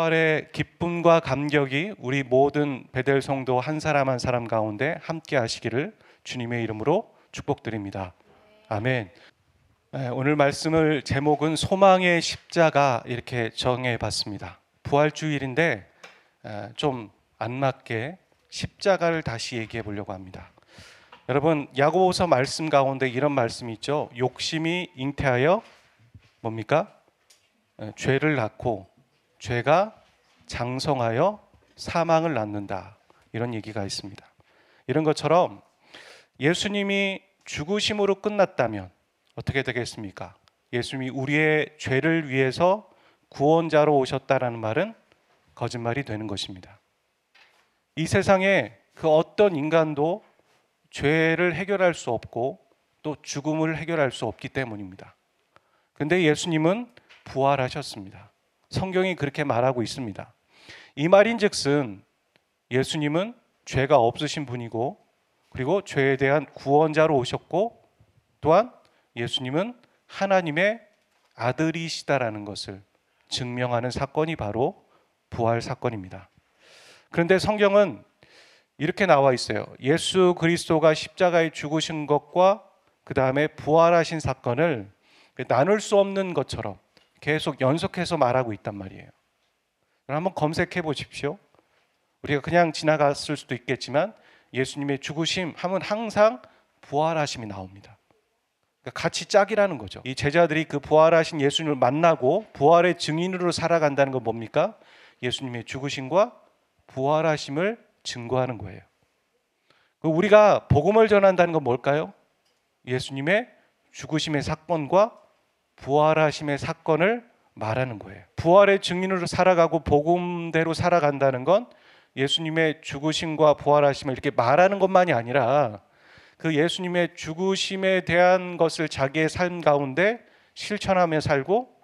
부활의 기쁨과 감격이 우리 모든 베델 성도 한 사람 한 사람 가운데 함께 하시기를 주님의 이름으로 축복드립니다. 아멘. 오늘 말씀을 제목은 소망의 십자가 이렇게 정해봤습니다. 부활주일인데 좀 안 맞게 십자가를 다시 얘기해 보려고 합니다. 여러분, 야고보서 말씀 가운데 이런 말씀이 있죠. 욕심이 잉태하여 뭡니까? 죄를 낳고 죄가 장성하여 사망을 낳는다, 이런 얘기가 있습니다. 이런 것처럼 예수님이 죽으심으로 끝났다면 어떻게 되겠습니까? 예수님이 우리의 죄를 위해서 구원자로 오셨다라는 말은 거짓말이 되는 것입니다. 이 세상에 그 어떤 인간도 죄를 해결할 수 없고 또 죽음을 해결할 수 없기 때문입니다. 근데 예수님은 부활하셨습니다. 성경이 그렇게 말하고 있습니다. 이 말인즉슨 예수님은 죄가 없으신 분이고, 그리고 죄에 대한 구원자로 오셨고, 또한 예수님은 하나님의 아들이시다라는 것을 증명하는 사건이 바로 부활 사건입니다. 그런데 성경은 이렇게 나와 있어요. 예수 그리스도가 십자가에 죽으신 것과 그 다음에 부활하신 사건을 나눌 수 없는 것처럼 계속 연속해서 말하고 있단 말이에요. 한번 검색해 보십시오. 우리가 그냥 지나갔을 수도 있겠지만 예수님의 죽으심 하면 항상 부활하심이 나옵니다. 그러니까 같이 짝이라는 거죠. 이 제자들이 그 부활하신 예수님을 만나고 부활의 증인으로 살아간다는 건 뭡니까? 예수님의 죽으심과 부활하심을 증거하는 거예요. 우리가 복음을 전한다는 건 뭘까요? 예수님의 죽으심의 사건과 부활하심의 사건을 말하는 거예요. 부활의 증인으로 살아가고 복음대로 살아간다는 건 예수님의 죽으심과 부활하심을 이렇게 말하는 것만이 아니라 그 예수님의 죽으심에 대한 것을 자기의 삶 가운데 실천하며 살고,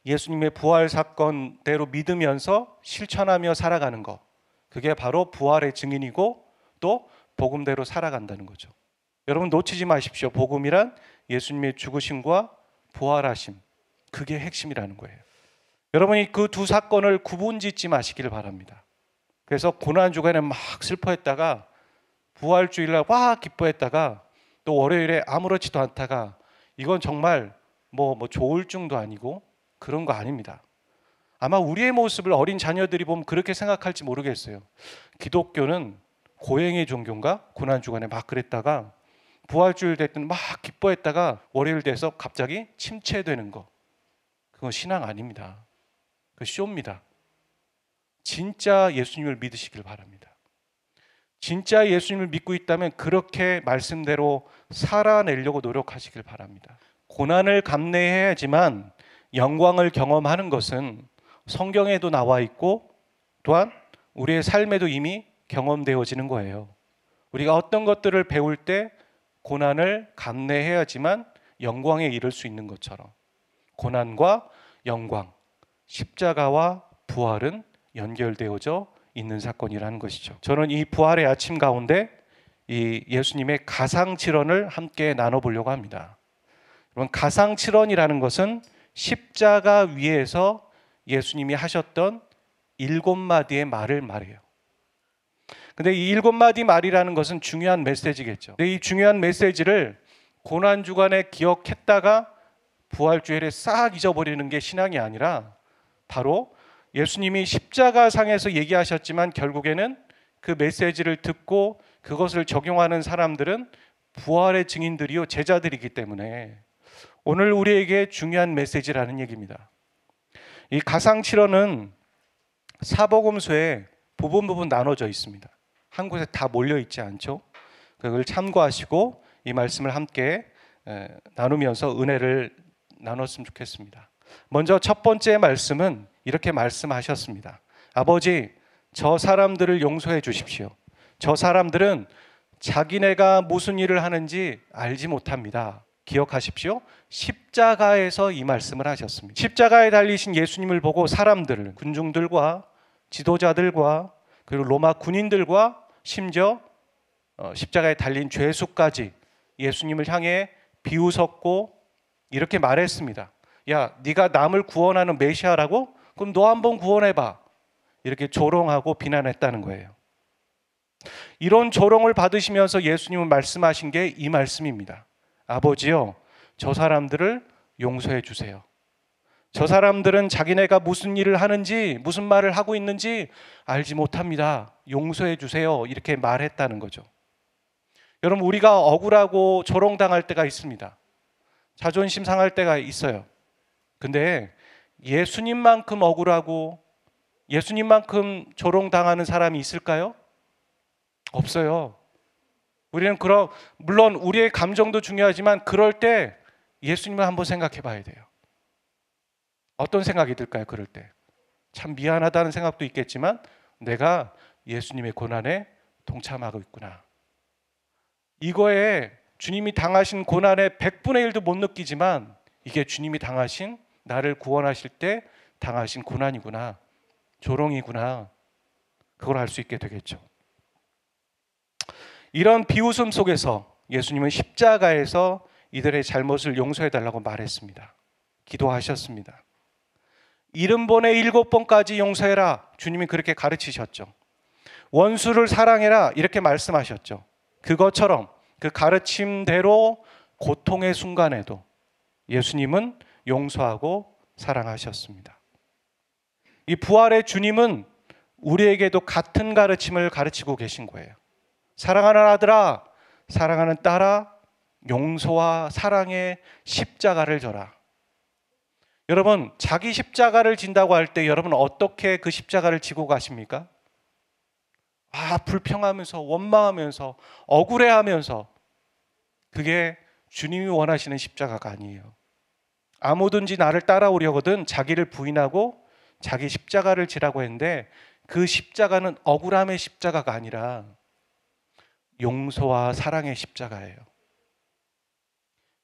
예수님의 부활 사건대로 믿으면서 실천하며 살아가는 것, 그게 바로 부활의 증인이고 또 복음대로 살아간다는 거죠. 여러분, 놓치지 마십시오. 복음이란 예수님의 죽으심과 부활하심, 그게 핵심이라는 거예요. 여러분이 그 두 사건을 구분짓지 마시기를 바랍니다. 그래서 고난주간에 막 슬퍼했다가 부활주일날 와 기뻐했다가 또 월요일에 아무렇지도 않다가, 이건 정말 뭐 조울증도 아니고 그런 거 아닙니다. 아마 우리의 모습을 어린 자녀들이 보면 그렇게 생각할지 모르겠어요. 기독교는 고행의 종교인가? 고난주간에 막 그랬다가 부활주일 됐더니 막 기뻐했다가 월요일 돼서 갑자기 침체되는 거, 그건 신앙 아닙니다. 그 쇼입니다. 진짜 예수님을 믿으시길 바랍니다. 진짜 예수님을 믿고 있다면 그렇게 말씀대로 살아내려고 노력하시길 바랍니다. 고난을 감내해야지만 영광을 경험하는 것은 성경에도 나와 있고 또한 우리의 삶에도 이미 경험되어지는 거예요. 우리가 어떤 것들을 배울 때 고난을 감내해야지만 영광에 이를 수 있는 것처럼, 고난과 영광, 십자가와 부활은 연결되어져 있는 사건이라는 것이죠. 저는 이 부활의 아침 가운데 이 예수님의 가상칠언을 함께 나눠보려고 합니다. 여러분, 가상칠언이라는 것은 십자가 위에서 예수님이 하셨던 7마디의 말을 말해요. 근데 이 7마디 말이라는 것은 중요한 메시지겠죠. 근데 이 중요한 메시지를 고난주간에 기억했다가 부활주일에 싹 잊어버리는 게 신앙이 아니라, 바로 예수님이 십자가상에서 얘기하셨지만 결국에는 그 메시지를 듣고 그것을 적용하는 사람들은 부활의 증인들이요, 제자들이기 때문에 오늘 우리에게 중요한 메시지라는 얘기입니다. 이 가상칠언은 사복음서에 부분 나눠져 있습니다. 한 곳에 다 몰려 있지 않죠. 그걸 참고하시고 이 말씀을 함께 나누면서 은혜를 나눴으면 좋겠습니다. 먼저 첫 번째 말씀은 이렇게 말씀하셨습니다. 아버지, 저 사람들을 용서해 주십시오. 저 사람들은 자기네가 무슨 일을 하는지 알지 못합니다. 기억하십시오. 십자가에서 이 말씀을 하셨습니다. 십자가에 달리신 예수님을 보고 사람들, 군중들과 지도자들과 그리고 로마 군인들과 심지어 십자가에 달린 죄수까지 예수님을 향해 비웃었고 이렇게 말했습니다. 야, 네가 남을 구원하는 메시아라고? 그럼 너 한번 구원해봐. 이렇게 조롱하고 비난했다는 거예요. 이런 조롱을 받으시면서 예수님은 말씀하신 게 이 말씀입니다. 아버지요, 저 사람들을 용서해 주세요. 저 사람들은 자기네가 무슨 일을 하는지, 무슨 말을 하고 있는지 알지 못합니다. 용서해 주세요. 이렇게 말했다는 거죠. 여러분, 우리가 억울하고 조롱당할 때가 있습니다. 자존심 상할 때가 있어요. 근데 예수님만큼 억울하고 예수님만큼 조롱당하는 사람이 있을까요? 없어요. 우리는 물론 우리의 감정도 중요하지만 그럴 때 예수님을 한번 생각해 봐야 돼요. 어떤 생각이 들까요? 그럴 때 참 미안하다는 생각도 있겠지만 내가 예수님의 고난에 동참하고 있구나. 이거에 주님이 당하신 고난의 100분의 1도 못 느끼지만 이게 주님이 당하신, 나를 구원하실 때 당하신 고난이구나, 조롱이구나, 그걸 알 수 있게 되겠죠. 이런 비웃음 속에서 예수님은 십자가에서 이들의 잘못을 용서해 달라고 말했습니다. 기도하셨습니다. 70번에 7번까지 용서해라. 주님이 그렇게 가르치셨죠. 원수를 사랑해라. 이렇게 말씀하셨죠. 그것처럼 그 가르침대로 고통의 순간에도 예수님은 용서하고 사랑하셨습니다. 이 부활의 주님은 우리에게도 같은 가르침을 가르치고 계신 거예요. 사랑하는 아들아, 사랑하는 딸아, 용서와 사랑의 십자가를 져라. 여러분, 자기 십자가를 진다고 할 때 여러분 어떻게 그 십자가를 지고 가십니까? 불평하면서, 원망하면서, 억울해하면서. 그게 주님이 원하시는 십자가가 아니에요. 아무든지 나를 따라오려거든 자기를 부인하고 자기 십자가를 지라고 했는데 그 십자가는 억울함의 십자가가 아니라 용서와 사랑의 십자가예요.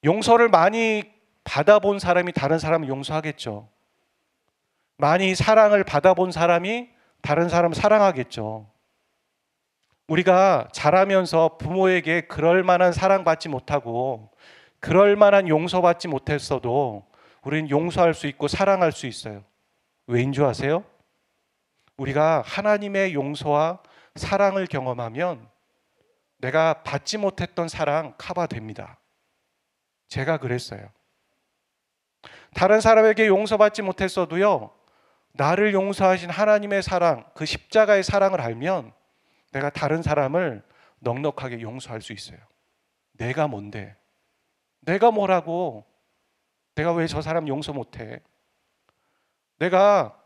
용서를 많이 받아본 사람이 다른 사람을 용서하겠죠. 많이 사랑을 받아본 사람이 다른 사람을 사랑하겠죠. 우리가 자라면서 부모에게 그럴 만한 사랑받지 못하고 그럴 만한 용서받지 못했어도 우리는 용서할 수 있고 사랑할 수 있어요. 왜인 줄 아세요? 우리가 하나님의 용서와 사랑을 경험하면 내가 받지 못했던 사랑 커버됩니다. 제가 그랬어요. 다른 사람에게 용서받지 못했어도요, 나를 용서하신 하나님의 사랑, 그 십자가의 사랑을 알면 내가 다른 사람을 넉넉하게 용서할 수 있어요. 내가 뭔데? 내가 뭐라고? 내가 왜 저 사람 용서 못해? 내가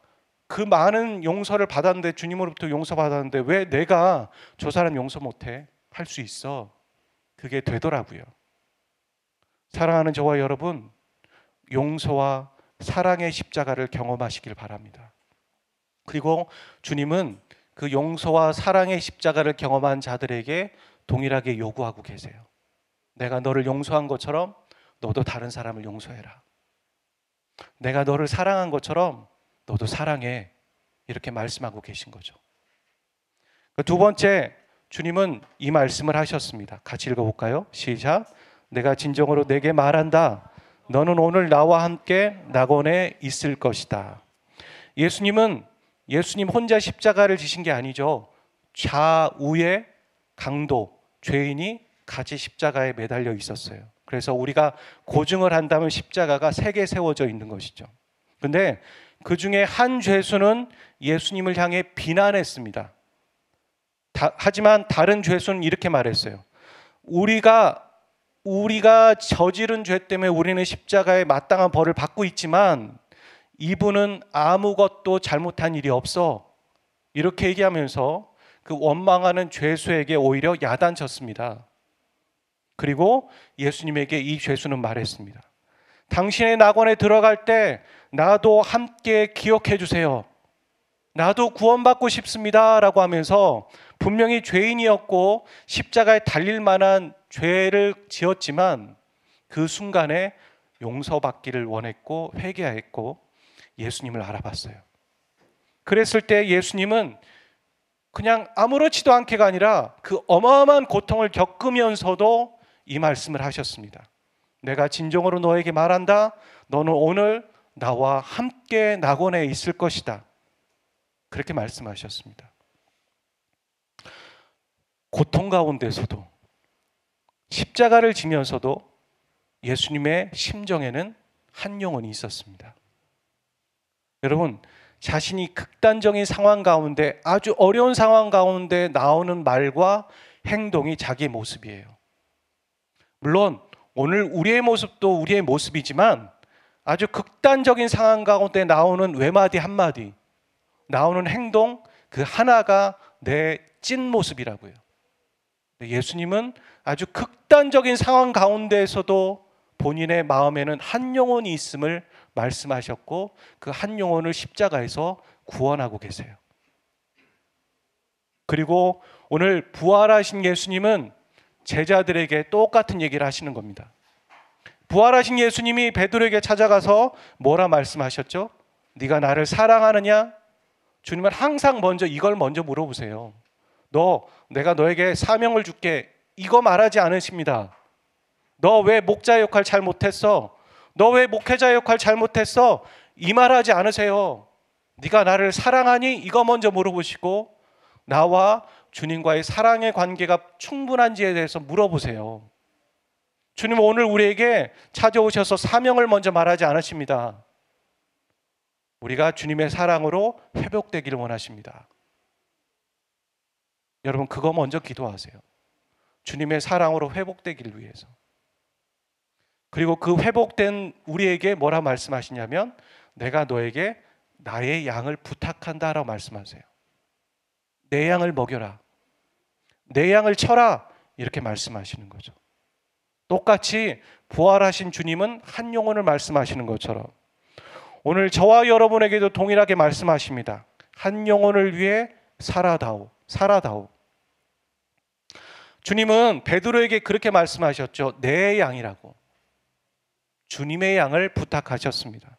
그 많은 용서를 받았는데, 주님으로부터 용서받았는데 왜 내가 저 사람 용서 못해? 할 수 있어. 그게 되더라고요. 사랑하는 저와 여러분, 용서와 사랑의 십자가를 경험하시길 바랍니다. 그리고 주님은 그 용서와 사랑의 십자가를 경험한 자들에게 동일하게 요구하고 계세요. 내가 너를 용서한 것처럼 너도 다른 사람을 용서해라. 내가 너를 사랑한 것처럼 너도 사랑해. 이렇게 말씀하고 계신 거죠. 두 번째, 주님은 이 말씀을 하셨습니다. 같이 읽어볼까요? 시작. 내가 진정으로 내게 말한다. 너는 오늘 나와 함께 낙원에 있을 것이다. 예수님 혼자 십자가를 지신 게 아니죠. 좌우에 강도, 죄인이 같이 십자가에 매달려 있었어요. 그래서 우리가 고증을 한다면 십자가가 3개 세워져 있는 것이죠. 그런데 그 중에 한 죄수는 예수님을 향해 비난했습니다. 하지만 다른 죄수는 이렇게 말했어요. 우리가 저지른 죄 때문에 우리는 십자가에 마땅한 벌을 받고 있지만 이분은 아무것도 잘못한 일이 없어. 이렇게 얘기하면서 그 원망하는 죄수에게 오히려 야단쳤습니다. 그리고 예수님에게 이 죄수는 말했습니다. 당신의 낙원에 들어갈 때 나도 함께 기억해 주세요. 나도 구원받고 싶습니다. 라고 하면서 분명히 죄인이었고 십자가에 달릴 만한 죄를 지었지만 그 순간에 용서받기를 원했고 회개했고 예수님을 알아봤어요. 그랬을 때 예수님은 그냥 아무렇지도 않게가 아니라 그 어마어마한 고통을 겪으면서도 이 말씀을 하셨습니다. 내가 진정으로 너에게 말한다. 너는 오늘 나와 함께 낙원에 있을 것이다. 그렇게 말씀하셨습니다. 고통 가운데서도 십자가를 지면서도 예수님의 심정에는 한 영혼이 있었습니다. 여러분, 자신이 극단적인 상황 가운데, 아주 어려운 상황 가운데 나오는 말과 행동이 자기의 모습이에요. 물론 오늘 우리의 모습도 우리의 모습이지만 아주 극단적인 상황 가운데 나오는 외마디 한마디, 나오는 행동 그 하나가 내 찐 모습이라고요. 예수님은 아주 극단적인 상황 가운데에서도 본인의 마음에는 한 영혼이 있음을 말씀하셨고 그 한 영혼을 십자가에서 구원하고 계세요. 그리고 오늘 부활하신 예수님은 제자들에게 똑같은 얘기를 하시는 겁니다. 부활하신 예수님이 베드로에게 찾아가서 뭐라 말씀하셨죠? 네가 나를 사랑하느냐? 주님은 항상 먼저 이걸 먼저 물어보세요. 내가 너에게 사명을 줄게. 이거 말하지 않으십니다. 너 왜 목자 역할 잘 못했어? 너 왜 목회자 역할 잘 못했어? 이 말하지 않으세요. 네가 나를 사랑하니? 이거 먼저 물어보시고 나와 주님과의 사랑의 관계가 충분한지에 대해서 물어보세요. 주님은 오늘 우리에게 찾아오셔서 사명을 먼저 말하지 않으십니다. 우리가 주님의 사랑으로 회복되기를 원하십니다. 여러분, 그거 먼저 기도하세요. 주님의 사랑으로 회복되기를 위해서. 그리고 그 회복된 우리에게 뭐라 말씀하시냐면 내가 너에게 나의 양을 부탁한다라고 말씀하세요. 내 양을 먹여라. 내 양을 쳐라. 이렇게 말씀하시는 거죠. 똑같이 부활하신 주님은 한 영혼을 말씀하시는 것처럼 오늘 저와 여러분에게도 동일하게 말씀하십니다. 한 영혼을 위해 살아다오. 살아다오. 주님은 베드로에게 그렇게 말씀하셨죠. 내 양이라고. 주님의 양을 부탁하셨습니다.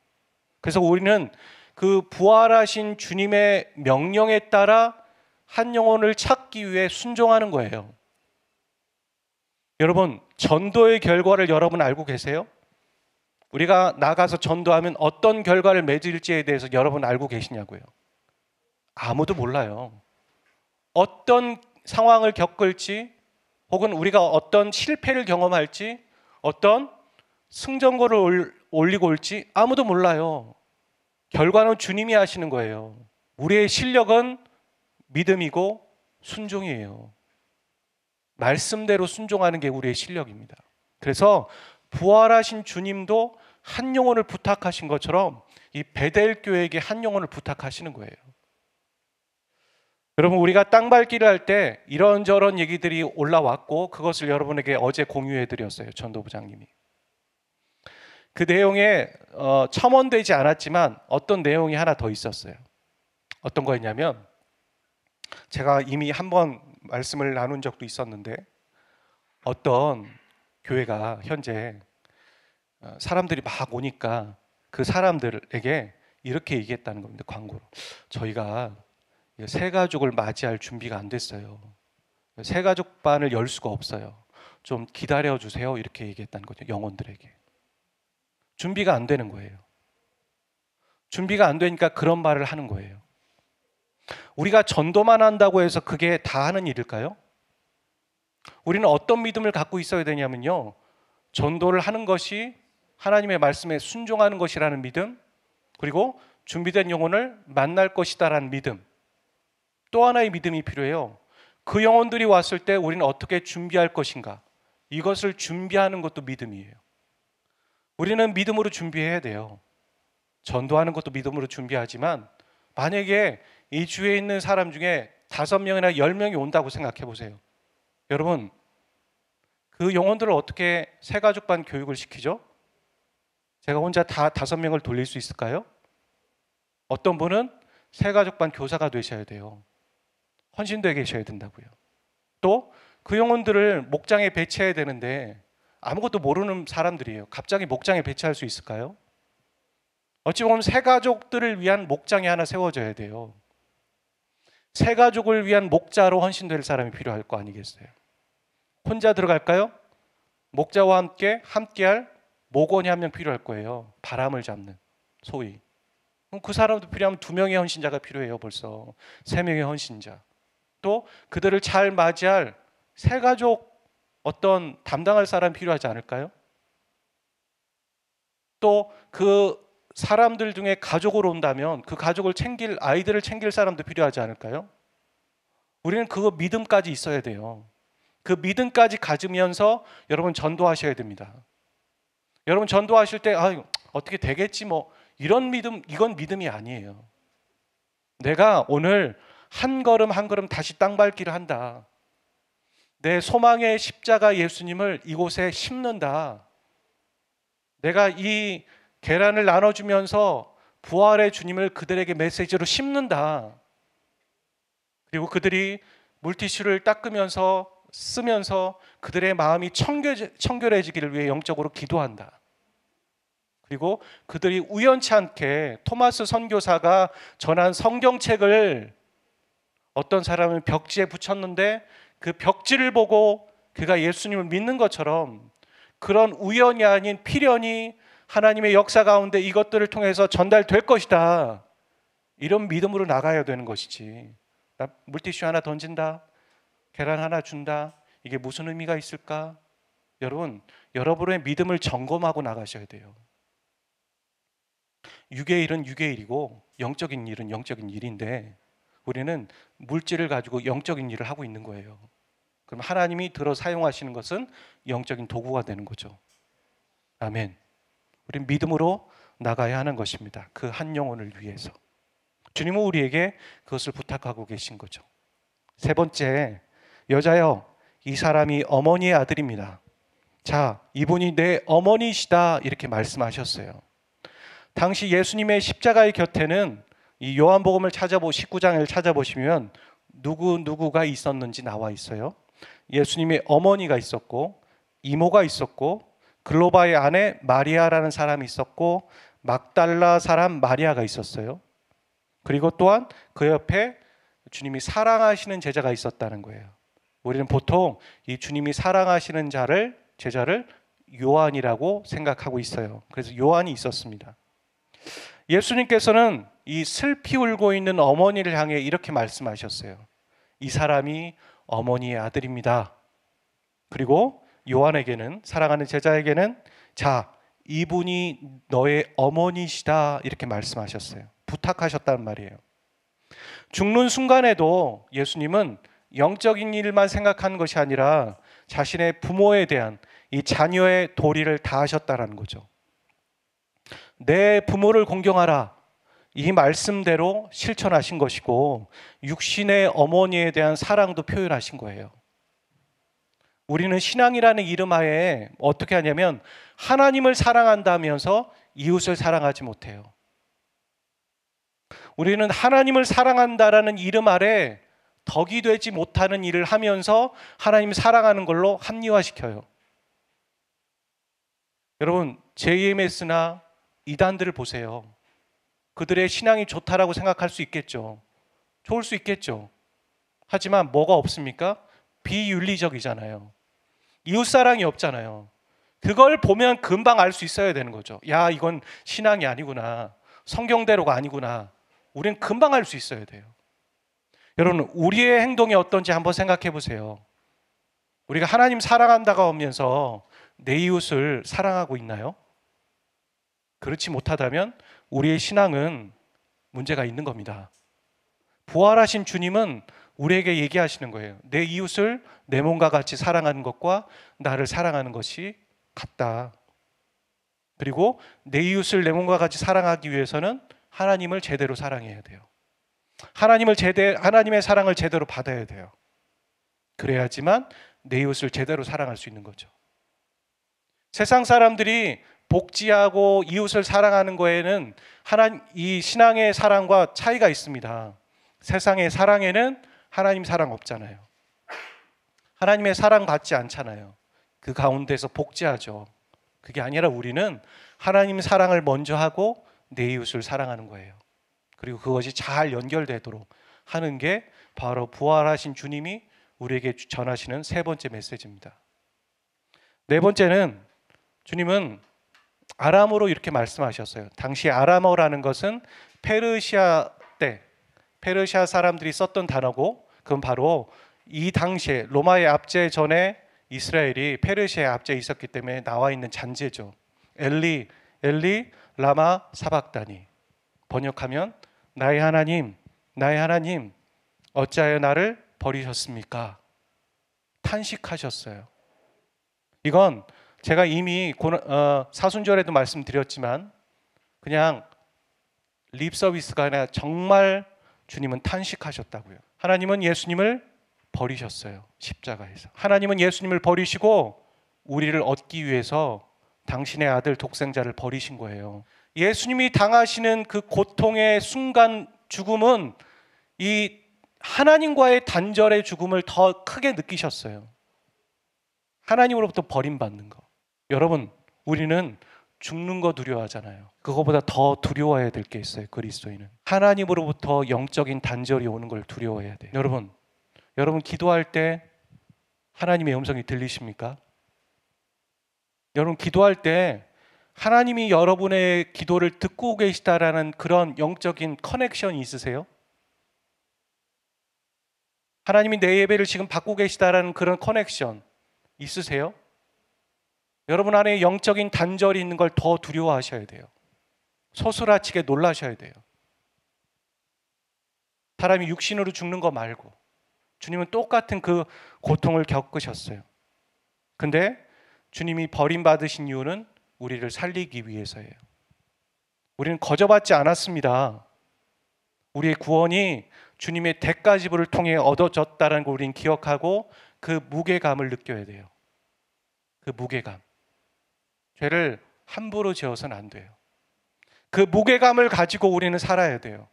그래서 우리는 그 부활하신 주님의 명령에 따라 한 영혼을 찾기 위해 순종하는 거예요. 여러분, 전도의 결과를 여러분 알고 계세요? 우리가 나가서 전도하면 어떤 결과를 맺을지에 대해서 여러분 알고 계시냐고요? 아무도 몰라요. 어떤 상황을 겪을지 혹은 우리가 어떤 실패를 경험할지 어떤 승전거를 올리고 올지 아무도 몰라요. 결과는 주님이 하시는 거예요. 우리의 실력은 믿음이고 순종이에요. 말씀대로 순종하는 게 우리의 실력입니다. 그래서 부활하신 주님도 한 영혼을 부탁하신 것처럼 이 베델 교회에게 한 영혼을 부탁하시는 거예요. 여러분, 우리가 땅밟기를 할 때 이런저런 얘기들이 올라왔고 그것을 여러분에게 어제 공유해 드렸어요. 전도부장님이. 그 내용에 첨언되지 않았지만 어떤 내용이 하나 더 있었어요. 어떤 거였냐면 제가 이미 한번 말씀을 나눈 적도 있었는데 어떤 교회가 현재 사람들이 막 오니까 그 사람들에게 이렇게 얘기했다는 겁니다. 광고로. 저희가 새가족을 맞이할 준비가 안 됐어요. 새가족반을 열 수가 없어요. 좀 기다려 주세요. 이렇게 얘기했다는 거죠. 영혼들에게. 준비가 안 되는 거예요. 준비가 안 되니까 그런 말을 하는 거예요. 우리가 전도만 한다고 해서 그게 다 하는 일일까요? 우리는 어떤 믿음을 갖고 있어야 되냐면요. 전도를 하는 것이 하나님의 말씀에 순종하는 것이라는 믿음, 그리고 준비된 영혼을 만날 것이다라는 믿음. 또 하나의 믿음이 필요해요. 그 영혼들이 왔을 때 우리는 어떻게 준비할 것인가? 이것을 준비하는 것도 믿음이에요. 우리는 믿음으로 준비해야 돼요. 전도하는 것도 믿음으로 준비하지만 만약에 이 주위에 있는 사람 중에 5명이나 10명이 온다고 생각해 보세요. 여러분, 그 영혼들을 어떻게 새가족반 교육을 시키죠? 제가 혼자 다 5명을 돌릴 수 있을까요? 어떤 분은 새가족반 교사가 되셔야 돼요. 헌신되어 계셔야 된다고요. 또 그 영혼들을 목장에 배치해야 되는데 아무것도 모르는 사람들이에요. 갑자기 목장에 배치할 수 있을까요? 어찌 보면 새가족들을 위한 목장이 하나 세워져야 돼요. 새가족을 위한 목자로 헌신될 사람이 필요할 거 아니겠어요? 혼자 들어갈까요? 목자와 함께할 목원이 한 명 필요할 거예요. 바람을 잡는. 소위. 그럼 그 사람도 필요하면 2명의 헌신자가 필요해요. 벌써 3명의 헌신자. 또 그들을 잘 맞이할 새 가족 어떤 담당할 사람 필요하지 않을까요? 또 그 사람들 중에 가족으로 온다면 그 가족을 챙길 아이들을 챙길 사람도 필요하지 않을까요? 우리는 그 믿음까지 있어야 돼요. 그 믿음까지 가지면서 여러분 전도하셔야 됩니다. 여러분 전도하실 때 어떻게 되겠지 뭐 이런 믿음, 이건 믿음이 아니에요. 내가 오늘 한 걸음 한 걸음 다시 땅 밟기를 한다. 내 소망의 십자가 예수님을 이곳에 심는다. 내가 이 계란을 나눠주면서 부활의 주님을 그들에게 메시지로 심는다. 그리고 그들이 물티슈를 닦으면서 쓰면서 그들의 마음이 청결해지기를 위해 영적으로 기도한다. 그리고 그들이 우연치 않게 토마스 선교사가 전한 성경책을 어떤 사람은 벽지에 붙였는데 그 벽지를 보고 그가 예수님을 믿는 것처럼 그런 우연이 아닌 필연이 하나님의 역사 가운데 이것들을 통해서 전달될 것이다. 이런 믿음으로 나가야 되는 것이지. 나 물티슈 하나 던진다. 계란 하나 준다. 이게 무슨 의미가 있을까? 여러분, 여러분의 믿음을 점검하고 나가셔야 돼요. 육의 일은 육의 일이고 영적인 일은 영적인 일인데 우리는 물질을 가지고 영적인 일을 하고 있는 거예요. 그럼 하나님이 들어 사용하시는 것은 영적인 도구가 되는 거죠. 아멘. 우리는 믿음으로 나가야 하는 것입니다. 그 한 영혼을 위해서. 주님은 우리에게 그것을 부탁하고 계신 거죠. 세 번째, 여자여, 이 사람이 어머니의 아들입니다. 자, 이분이 내 어머니시다 이렇게 말씀하셨어요. 당시 예수님의 십자가의 곁에는 이 요한복음을 19장을 찾아보시면 누구가 있었는지 나와 있어요. 예수님의 어머니가 있었고 이모가 있었고 글로바의 아내 마리아라는 사람이 있었고 막달라 사람 마리아가 있었어요. 그리고 또한 그 옆에 주님이 사랑하시는 제자가 있었다는 거예요. 우리는 보통 이 주님이 사랑하시는 제자를 요한이라고 생각하고 있어요. 그래서 요한이 있었습니다. 예수님께서는 이 슬피 울고 있는 어머니를 향해 이렇게 말씀하셨어요. 이 사람이 어머니의 아들입니다. 그리고 요한에게는, 사랑하는 제자에게는 자, 이분이 너의 어머니시다 이렇게 말씀하셨어요. 부탁하셨단 말이에요. 죽는 순간에도 예수님은 영적인 일만 생각하는 것이 아니라 자신의 부모에 대한 이 자녀의 도리를 다하셨다라는 거죠. 내 부모를 공경하라. 이 말씀대로 실천하신 것이고 육신의 어머니에 대한 사랑도 표현하신 거예요. 우리는 신앙이라는 이름 하에 어떻게 하냐면 하나님을 사랑한다면서 이웃을 사랑하지 못해요. 우리는 하나님을 사랑한다라는 이름 아래 덕이 되지 못하는 일을 하면서 하나님을 사랑하는 걸로 합리화시켜요. 여러분, JMS나 이단들을 보세요. 그들의 신앙이 좋다라고 생각할 수 있겠죠. 좋을 수 있겠죠. 하지만 뭐가 없습니까? 비윤리적이잖아요. 이웃사랑이 없잖아요. 그걸 보면 금방 알 수 있어야 되는 거죠. 야, 이건 신앙이 아니구나. 성경대로가 아니구나. 우리는 금방 알 수 있어야 돼요. 여러분, 우리의 행동이 어떤지 한번 생각해 보세요. 우리가 하나님 사랑한다고 하면서 내 이웃을 사랑하고 있나요? 그렇지 못하다면 우리의 신앙은 문제가 있는 겁니다. 부활하신 주님은 우리에게 얘기하시는 거예요. 내 이웃을 내 몸과 같이 사랑하는 것과 나를 사랑하는 것이 같다. 그리고 내 이웃을 내 몸과 같이 사랑하기 위해서는 하나님을 제대로 사랑해야 돼요. 하나님의 사랑을 제대로 받아야 돼요. 그래야지만 내 이웃을 제대로 사랑할 수 있는 거죠. 세상 사람들이 복지하고 이웃을 사랑하는 거에는 이 신앙의 사랑과 차이가 있습니다. 세상의 사랑에는 하나님 사랑 없잖아요. 하나님의 사랑 받지 않잖아요. 그 가운데서 복지하죠. 그게 아니라 우리는 하나님 사랑을 먼저 하고 내 이웃을 사랑하는 거예요. 그리고 그것이 잘 연결되도록 하는 게 바로 부활하신 주님이 우리에게 전하시는 세 번째 메시지입니다. 네 번째는 주님은 아람어로 이렇게 말씀하셨어요. 당시 아람어라는 것은 페르시아 때 페르시아 사람들이 썼던 단어고, 그건 바로 이 당시에 로마의 압제 전에 이스라엘이 페르시아의 압제에 있었기 때문에 나와 있는 잔재죠. 엘리 엘리 라마 사박다니, 번역하면 나의 하나님 나의 하나님 어찌하여 나를 버리셨습니까? 탄식하셨어요. 이건 제가 이미 사순절에도 말씀드렸지만 그냥 립 서비스가 아니라 정말 주님은 탄식하셨다고요. 하나님은 예수님을 버리셨어요. 십자가에서. 하나님은 예수님을 버리시고 우리를 얻기 위해서 당신의 아들 독생자를 버리신 거예요. 예수님이 당하시는 그 고통의 순간 죽음은 이 하나님과의 단절의 죽음을 더 크게 느끼셨어요. 하나님으로부터 버림받는 거. 여러분, 우리는 죽는 거 두려워하잖아요. 그거보다 더 두려워해야 될 게 있어요. 그리스도인은 하나님으로부터 영적인 단절이 오는 걸 두려워해야 돼요. 여러분 기도할 때 하나님의 음성이 들리십니까? 여러분 기도할 때 하나님이 여러분의 기도를 듣고 계시다라는 그런 영적인 커넥션이 있으세요? 하나님이 내 예배를 지금 받고 계시다라는 그런 커넥션 있으세요? 여러분 안에 영적인 단절이 있는 걸 더 두려워하셔야 돼요. 소스라치게 놀라셔야 돼요. 사람이 육신으로 죽는 거 말고 주님은 똑같은 그 고통을 겪으셨어요. 근데 주님이 버림받으신 이유는 우리를 살리기 위해서예요. 우리는 거저받지 않았습니다. 우리의 구원이 주님의 대가지불을 통해 얻어졌다는 걸 우리는 기억하고 그 무게감을 느껴야 돼요. 그 무게감. 죄를 함부로 지어서는 안 돼요. 그 무게감을 가지고 우리는 살아야 돼요.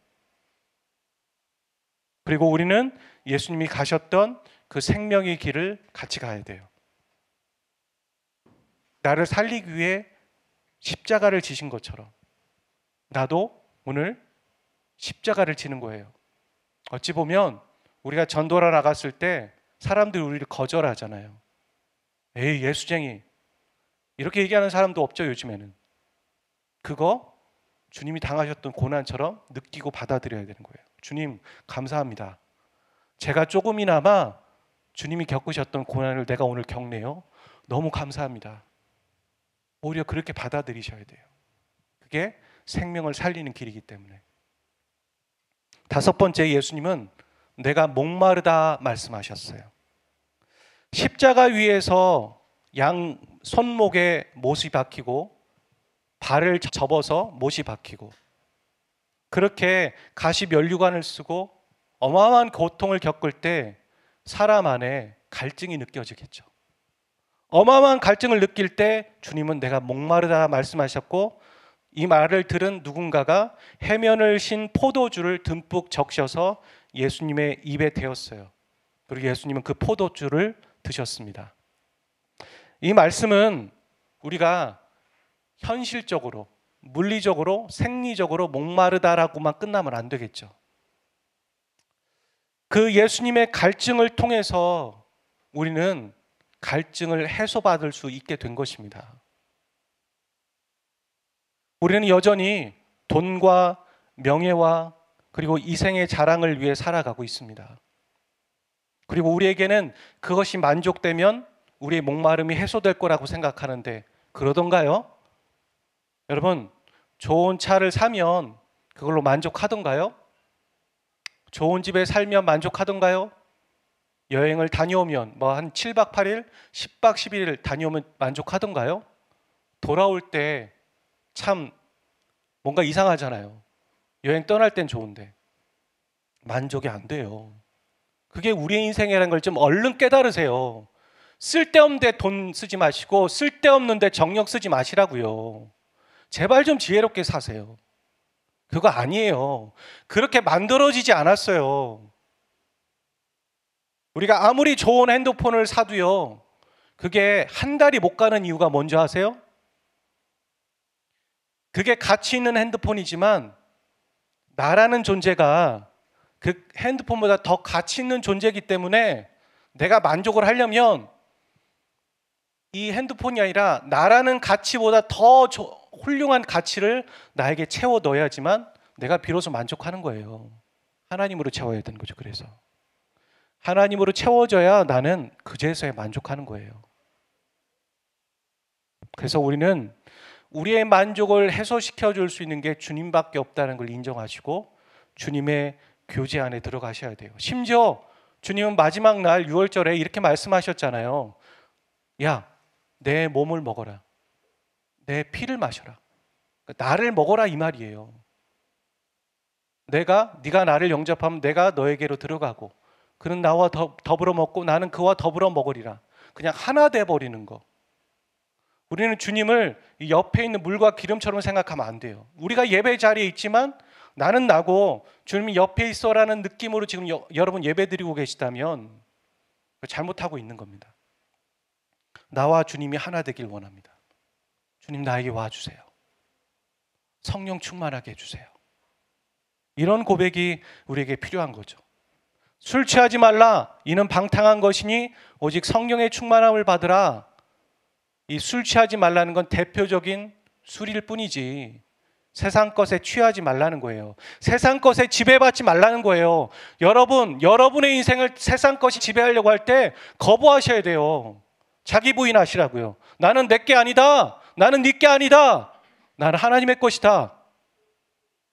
그리고 우리는 예수님이 가셨던 그 생명의 길을 같이 가야 돼요. 나를 살리기 위해 십자가를 지신 것처럼 나도 오늘 십자가를 지는 거예요. 어찌 보면 우리가 전도를 나갔을 때 사람들이 우리를 거절하잖아요. 에이, 예수쟁이. 이렇게 얘기하는 사람도 없죠, 요즘에는. 그거 주님이 당하셨던 고난처럼 느끼고 받아들여야 되는 거예요. 주님, 감사합니다. 제가 조금이나마 주님이 겪으셨던 고난을 내가 오늘 겪네요. 너무 감사합니다. 오히려 그렇게 받아들이셔야 돼요. 그게 생명을 살리는 길이기 때문에. 다섯 번째, 예수님은 내가 목마르다 말씀하셨어요. 십자가 위에서 양 손목에 못이 박히고 발을 접어서 못이 박히고 그렇게 가시 면류관을 쓰고 어마어마한 고통을 겪을 때 사람 안에 갈증이 느껴지겠죠. 어마어마한 갈증을 느낄 때 주님은 내가 목마르다 말씀하셨고, 이 말을 들은 누군가가 해면을 신 포도주를 듬뿍 적셔서 예수님의 입에 대었어요. 그리고 예수님은 그 포도주를 드셨습니다. 이 말씀은 우리가 현실적으로, 물리적으로, 생리적으로 목마르다라고만 끝나면 안 되겠죠. 그 예수님의 갈증을 통해서 우리는 갈증을 해소받을 수 있게 된 것입니다. 우리는 여전히 돈과 명예와 그리고 이생의 자랑을 위해 살아가고 있습니다. 그리고 우리에게는 그것이 만족되면 우리의 목마름이 해소될 거라고 생각하는데 그러던가요? 여러분, 좋은 차를 사면 그걸로 만족하던가요? 좋은 집에 살면 만족하던가요? 여행을 다녀오면 한 7박 8일, 10박 11일 다녀오면 만족하던가요? 돌아올 때 참 뭔가 이상하잖아요. 여행 떠날 땐 좋은데 만족이 안 돼요. 그게 우리의 인생이라는 걸 좀 얼른 깨달으세요. 쓸데없는 데 돈 쓰지 마시고 쓸데없는 데 정력 쓰지 마시라고요. 제발 좀 지혜롭게 사세요. 그거 아니에요. 그렇게 만들어지지 않았어요. 우리가 아무리 좋은 핸드폰을 사도요, 그게 한 달이 못 가는 이유가 뭔지 아세요? 그게 가치 있는 핸드폰이지만 나라는 존재가 그 핸드폰보다 더 가치 있는 존재이기 때문에 내가 만족을 하려면 이 핸드폰이 아니라 나라는 가치보다 더 훌륭한 가치를 나에게 채워 넣어야지만 내가 비로소 만족하는 거예요. 하나님으로 채워야 되는 거죠. 그래서 하나님으로 채워져야 나는 그제서야 만족하는 거예요. 그래서 우리는 우리의 만족을 해소시켜 줄 수 있는 게 주님밖에 없다는 걸 인정하시고 주님의 교제 안에 들어가셔야 돼요. 심지어 주님은 마지막 날 6월절에 이렇게 말씀하셨잖아요. 야, 내 몸을 먹어라. 내 피를 마셔라. 나를 먹어라 이 말이에요. 네가 나를 영접하면 내가 너에게로 들어가고 그는 나와 더불어 먹고 나는 그와 더불어 먹으리라. 그냥 하나 돼 버리는 거. 우리는 주님을 옆에 있는 물과 기름처럼 생각하면 안 돼요. 우리가 예배 자리에 있지만 나는 나고 주님이 옆에 있어라는 느낌으로 지금 여러분 예배 드리고 계시다면 잘못하고 있는 겁니다. 나와 주님이 하나 되길 원합니다. 주님 나에게 와주세요. 성령 충만하게 해주세요. 이런 고백이 우리에게 필요한 거죠. 술 취하지 말라. 이는 방탕한 것이니 오직 성령의 충만함을 받으라. 이 술 취하지 말라는 건 대표적인 술일 뿐이지 세상 것에 취하지 말라는 거예요. 세상 것에 지배받지 말라는 거예요. 여러분의 인생을 세상 것이 지배하려고 할 때 거부하셔야 돼요. 자기 부인하시라고요. 나는 내게 아니다. 나는 네게 아니다. 나는 하나님의 것이다.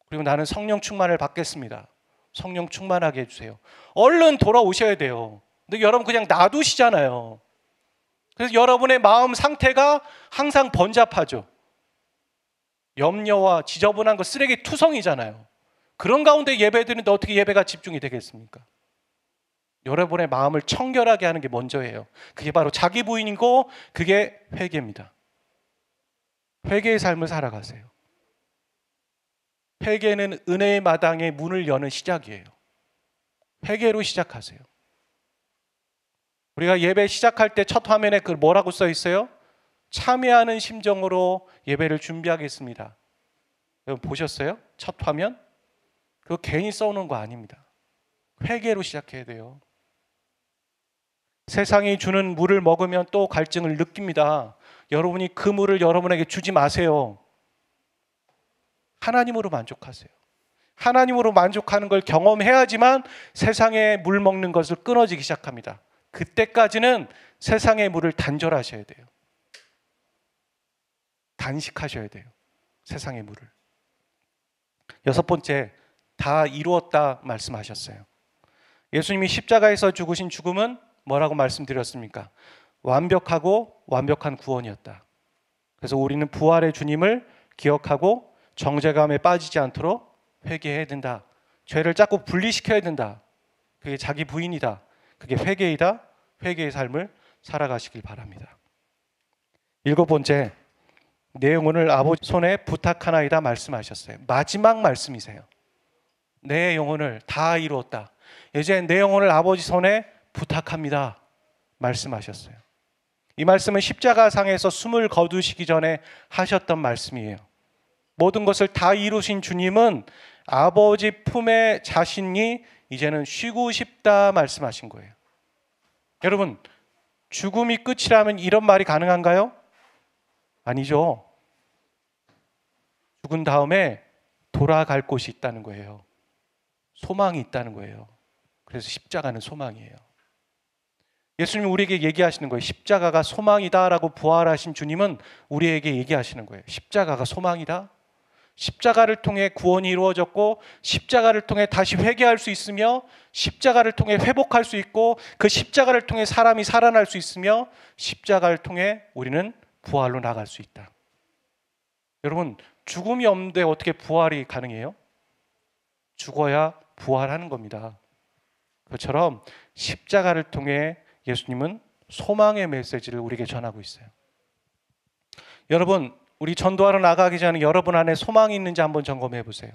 그리고 나는 성령 충만을 받겠습니다. 성령 충만하게 해주세요. 얼른 돌아오셔야 돼요. 근데 여러분 그냥 놔두시잖아요. 그래서 여러분의 마음 상태가 항상 번잡하죠. 염려와 지저분한 거 쓰레기 투성이잖아요. 그런 가운데 예배 드리는데 어떻게 예배가 집중이 되겠습니까? 여러분의 마음을 청결하게 하는 게 먼저예요. 그게 바로 자기 부인이고 그게 회개입니다. 회개의 삶을 살아가세요. 회개는 은혜의 마당에 문을 여는 시작이에요. 회개로 시작하세요. 우리가 예배 시작할 때 첫 화면에 그 뭐라고 써 있어요? 참여하는 심정으로 예배를 준비하겠습니다. 여러분 보셨어요? 첫 화면? 그거 괜히 써놓은 거 아닙니다. 회개로 시작해야 돼요. 세상이 주는 물을 먹으면 또 갈증을 느낍니다. 여러분이 그 물을 여러분에게 주지 마세요. 하나님으로 만족하세요. 하나님으로 만족하는 걸 경험해야지만 세상의 물 먹는 것을 끊어지기 시작합니다. 그때까지는 세상의 물을 단절하셔야 돼요. 단식하셔야 돼요. 세상의 물을. 6번째, 다 이루었다 말씀하셨어요. 예수님이 십자가에서 죽으신 죽음은 뭐라고 말씀드렸습니까? 완벽하고 완벽한 구원이었다. 그래서 우리는 부활의 주님을 기억하고 정죄감에 빠지지 않도록 회개해야 된다. 죄를 자꾸 분리시켜야 된다. 그게 자기 부인이다. 그게 회개이다. 회개의 삶을 살아가시길 바랍니다. 7번째, 내 영혼을 아버지 손에 부탁하나이다 말씀하셨어요. 마지막 말씀이세요. 내 영혼을 다 이루었다. 이제 내 영혼을 아버지 손에 부탁합니다 말씀하셨어요. 이 말씀은 십자가상에서 숨을 거두시기 전에 하셨던 말씀이에요. 모든 것을 다 이루신 주님은 아버지 품에 자신이 이제는 쉬고 싶다 말씀하신 거예요. 여러분, 죽음이 끝이라면 이런 말이 가능한가요? 아니죠. 죽은 다음에 돌아갈 곳이 있다는 거예요. 소망이 있다는 거예요. 그래서 십자가는 소망이에요. 예수님이 우리에게 얘기하시는 거예요. 십자가가 소망이다라고 부활하신 주님은 우리에게 얘기하시는 거예요. 십자가가 소망이다. 십자가를 통해 구원이 이루어졌고 십자가를 통해 다시 회개할 수 있으며 십자가를 통해 회복할 수 있고 그 십자가를 통해 사람이 살아날 수 있으며 십자가를 통해 우리는 부활로 나갈 수 있다. 여러분, 죽음이 없는데 어떻게 부활이 가능해요? 죽어야 부활하는 겁니다. 그처럼 십자가를 통해 예수님은 소망의 메시지를 우리에게 전하고 있어요. 여러분, 우리 전도하러 나가기 전에 여러분 안에 소망이 있는지 한번 점검해 보세요.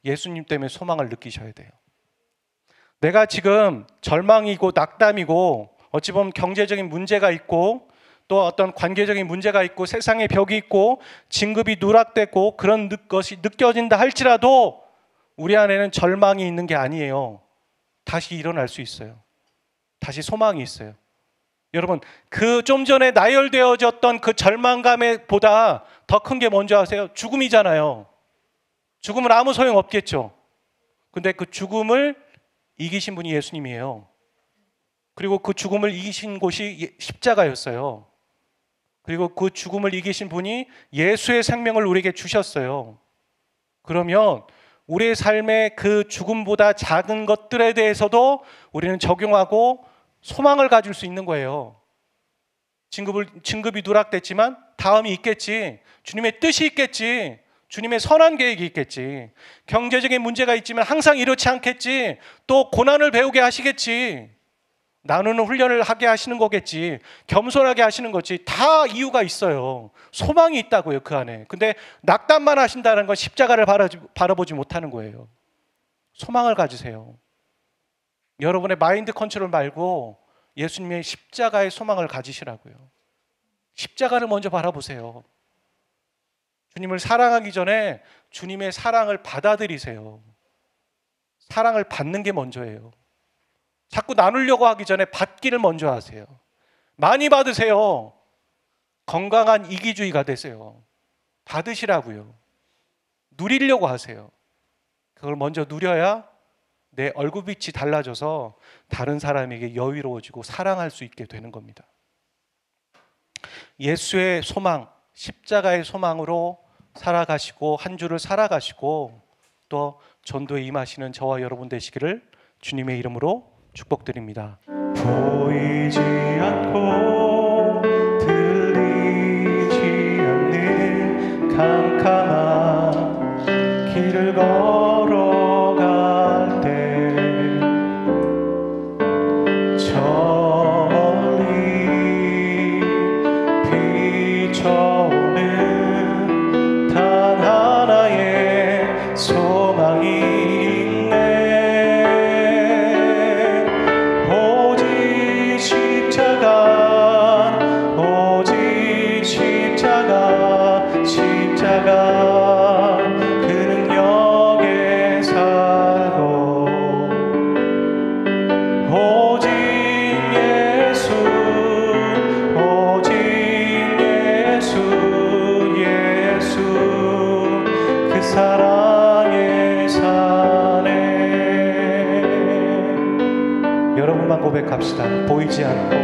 예수님 때문에 소망을 느끼셔야 돼요. 내가 지금 절망이고 낙담이고 어찌 보면 경제적인 문제가 있고 또 어떤 관계적인 문제가 있고 세상에 벽이 있고 진급이 누락되고 그런 것이 느껴진다 할지라도 우리 안에는 절망이 있는 게 아니에요. 다시 일어날 수 있어요. 다시 소망이 있어요. 여러분, 그 좀 전에 나열되어졌던 그 절망감에 보다 더 큰 게 뭔지 아세요? 죽음이잖아요. 죽음은 아무 소용 없겠죠. 근데 그 죽음을 이기신 분이 예수님이에요. 그리고 그 죽음을 이기신 곳이 십자가였어요. 그리고 그 죽음을 이기신 분이 예수의 생명을 우리에게 주셨어요. 그러면 우리의 삶의 그 죽음보다 작은 것들에 대해서도 우리는 적용하고 소망을 가질 수 있는 거예요. 진급이 누락됐지만 다음이 있겠지. 주님의 뜻이 있겠지. 주님의 선한 계획이 있겠지. 경제적인 문제가 있지만 항상 이렇지 않겠지. 또 고난을 배우게 하시겠지. 나누는 훈련을 하게 하시는 거겠지. 겸손하게 하시는 거지. 다 이유가 있어요. 소망이 있다고요, 그 안에. 근데 낙담만 하신다는 건 십자가를 바라보지 못하는 거예요. 소망을 가지세요. 여러분의 마인드 컨트롤 말고 예수님의 십자가의 소망을 가지시라고요. 십자가를 먼저 바라보세요. 주님을 사랑하기 전에 주님의 사랑을 받아들이세요. 사랑을 받는 게 먼저예요. 자꾸 나누려고 하기 전에 받기를 먼저 하세요. 많이 받으세요. 건강한 이기주의가 되세요. 받으시라고요. 누리려고 하세요. 그걸 먼저 누려야 내 얼굴빛이 달라져서 다른 사람에게 여유로워지고 사랑할 수 있게 되는 겁니다. 예수의 소망, 십자가의 소망으로 살아가시고 한 주를 살아가시고 또 전도에 임하시는 저와 여러분 되시기를 주님의 이름으로 축복드립니다. 보이지 않고 들리지 않는 캄캄한 길을 걸어갈 때 저 멀리 비춰오는 단 하나의 소망이 고백합시다. 보이지 않고